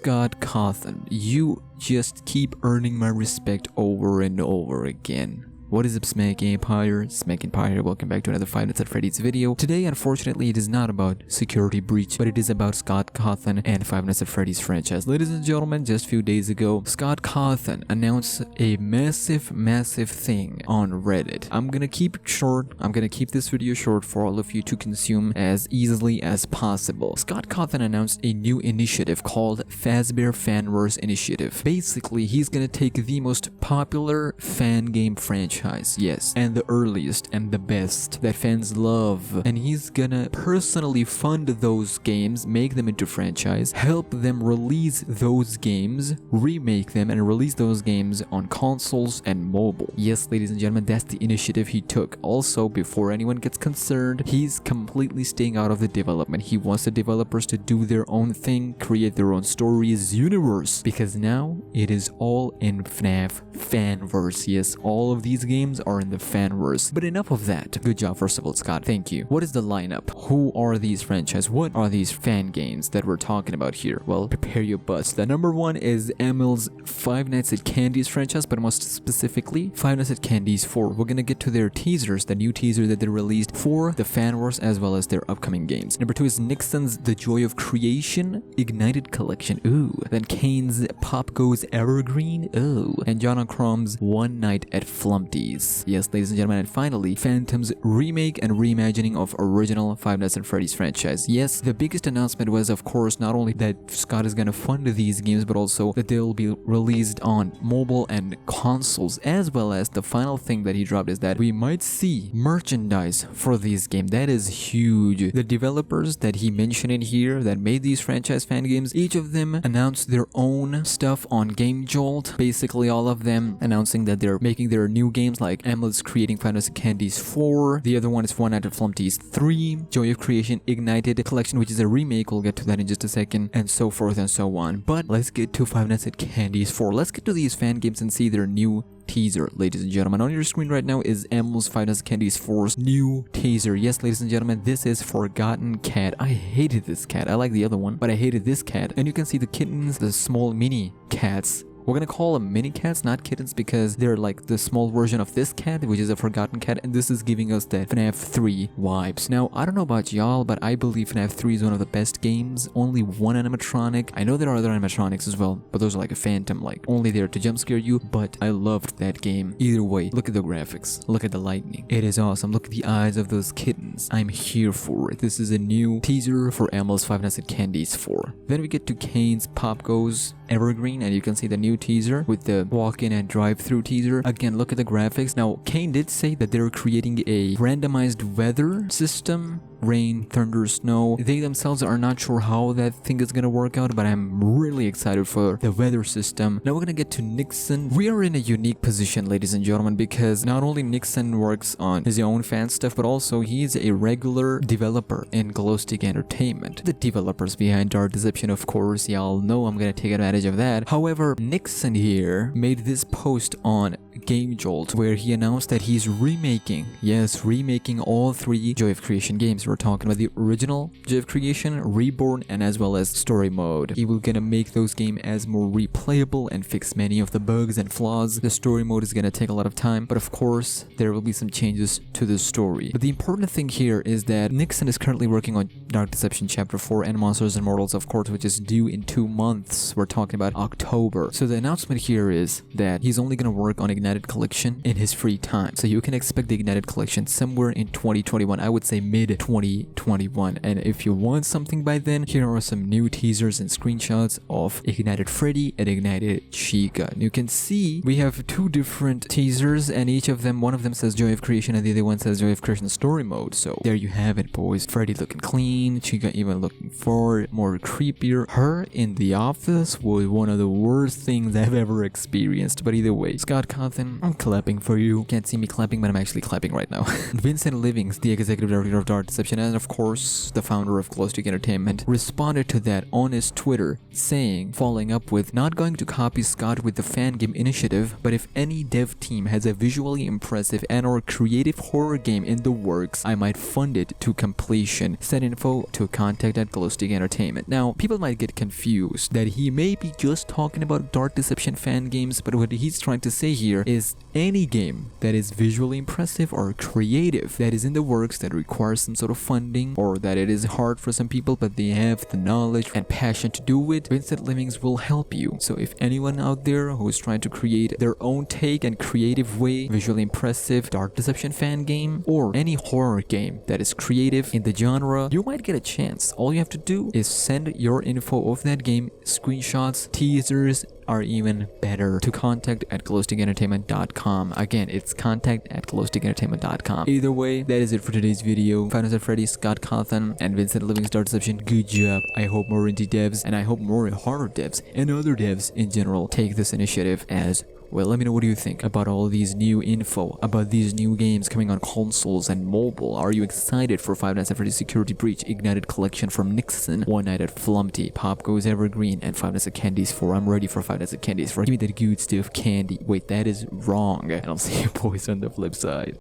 Scott CAWTHON, you just keep earning my respect over and over again. What is up, SmackNPie? Welcome back to another Five Nights at Freddy's video. Today, unfortunately, it is not about security breach, but it is about Scott CAWTHON and Five Nights at Freddy's franchise. Ladies and gentlemen, just a few days ago, Scott CAWTHON announced a massive thing on Reddit. I'm gonna keep it short. I'm gonna keep this video short for all of you to consume as easily as possible. Scott CAWTHON announced a new initiative called Fanverse Initiative. Basically, he's gonna take the most popular fan game franchise, yes, and the earliest and the best that fans love, and he's gonna personally fund those games, make them into franchise, help them release those games, remake them, and release those games on consoles and mobile. Yes, ladies and gentlemen, that's the initiative he took. Also, before anyone gets concerned, he's completely staying out of the development. He wants the developers to do their own thing, create their own stories, universe, because now it is all in FNAF Fanverse. Yes, all of these games are in the Fanverse. But enough of that. Good job, first of all, Scott. Thank you. What is the lineup? Who are these franchises? What are these fan games that we're talking about here? Well, prepare your butts. The number one is Emil's Five Nights at Candy's franchise, but most specifically, Five Nights at Candy's 4. We're gonna get to their teasers, the new teaser that they released for the Fanverse as well as their upcoming games. Number two is Nixon's The Joy of Creation Ignited Collection. Ooh. Then Kane's Popgoes Evergreen. Ooh. And John Crom's One Night at Flumpty's. Yes, ladies and gentlemen, and finally, Phantom's remake and reimagining of original Five Nights at Freddy's franchise. Yes, the biggest announcement was, of course, not only that Scott is gonna fund these games, but also that they'll be released on mobile and consoles, as well as the final thing that he dropped is that we might see merchandise for these games. That is huge. The developers that he mentioned in here that made these franchise fan games, each of them announced their own stuff on Game Jolt. Basically, all of them announcing that they're making their new games, like Emil's creating Five Nights at Candy's 4. The other one is One Night at Flumpty's 3. Joy of Creation Ignited Collection, which is a remake. We'll get to that in just a second, and so forth and so on. But let's get to Five Nights at Candy's 4. Let's get to these fan games and see their new teaser, ladies and gentlemen. On your screen right now is Emil's Five Nights at Candy's 4's new teaser. Yes, ladies and gentlemen, this is Forgotten Cat. I hated this cat. I like the other one, but I hated this cat. And you can see the kittens, the small mini cats. We're gonna call them mini cats, not kittens, because they're like the small version of this cat, which is a forgotten cat, and this is giving us the FNAF 3 vibes. Now, I don't know about y'all, but I believe FNAF 3 is one of the best games. Only one animatronic. I know there are other animatronics as well, but those are like a phantom, like only there to jump scare you, but I loved that game. Either way, look at the graphics, look at the lightning. It is awesome. Look at the eyes of those kittens. I'm here for it. This is a new teaser for Emil's Five Nights at Candy's 4. Then we get to Kane's Popgoes Evergreen, and you can see the new teaser with the walk-in and drive-through teaser. Again, look at the graphics. Now, Kane did say that they're creating a randomized weather system. Rain, thunder, snow. They themselves are not sure how that thing is gonna work out, but I'm really excited for the weather system. Now we're gonna get to Nixon. We are in a unique position, ladies and gentlemen, because not only Nixon works on his own fan stuff, but also he's a regular developer in GLOWSTICK Entertainment. The developers behind Dark Deception, of course, y'all know I'm gonna take advantage of that. However, Nixon here made this post on Game Jolt where he announced that he's remaking all 3 Joy of Creation games. We're talking about the original Joy of Creation, Reborn, and as well as Story Mode. He will gonna make those games as more replayable and fix many of the bugs and flaws. The Story Mode is gonna take a lot of time, but of course there will be some changes to the story. But the important thing here is that Nixon is currently working on Dark Deception Chapter 4 and Monsters and Mortals, of course, which is due in 2 months. We're talking about October. So the announcement here is that he's only gonna work on Ignited Collection in his free time. So you can expect the Ignited Collection somewhere in 2021. I would say mid-2021. And if you want something by then, here are some new teasers and screenshots of Ignited Freddy and Ignited Chica. And you can see we have 2 different teasers, and each of them, one of them says Joy of Creation and the other one says Joy of Creation Story Mode. So there you have it, boys. Freddy looking clean, Chica even looking forward, more creepier. Her in the office was one of the worst things I've ever experienced. But either way, Scott CAWTHON CAWTHON, I'm clapping for you. Can't see me clapping, but I'm actually clapping right now. Vincent Livings, the executive director of Dark Deception, and of course the founder of GLOWSTICK Entertainment, responded to that on his Twitter, saying, following up with, "Not going to copy Scott with the fan game initiative, but if any dev team has a visually impressive and or creative horror game in the works, I might fund it to completion. Send info to contact at GLOWSTICK Entertainment." Now, people might get confused that he may be just talking about Dark Deception fan games, but what he's trying to say here is any game that is visually impressive or creative that is in the works, that requires some sort of funding, or that it is hard for some people but they have the knowledge and passion to do it, Vincent Livings will help you. So if anyone out there who is trying to create their own take and creative way, visually impressive Dark Deception fan game, or any horror game that is creative in the genre, you might get a chance. All you have to do is send your info of that game, screenshots, teasers, are even better, to contact at glowstickentertainment.com. Again, it's contact at glowstickentertainment.com. Either way, that is it for today's video. Find us at Freddy, Scott CAWTHON, and Vincent Livings Dark Deception. Good job. I hope more indie devs, and I hope more horror devs, and other devs in general, take this initiative as well. Let me know, what do you think about all these new info, about these new games coming on consoles and mobile? Are you excited for Five Nights at Freddy's Security Breach, Ignited Collection from Nixon, One Night at Flumpty, Popgoes Evergreen, and Five Nights at Candy's 4? I'm ready for Five Nights at Candy's 4. Give me that good stuff candy. Wait, that is wrong. And I'll see you boys on the flip side.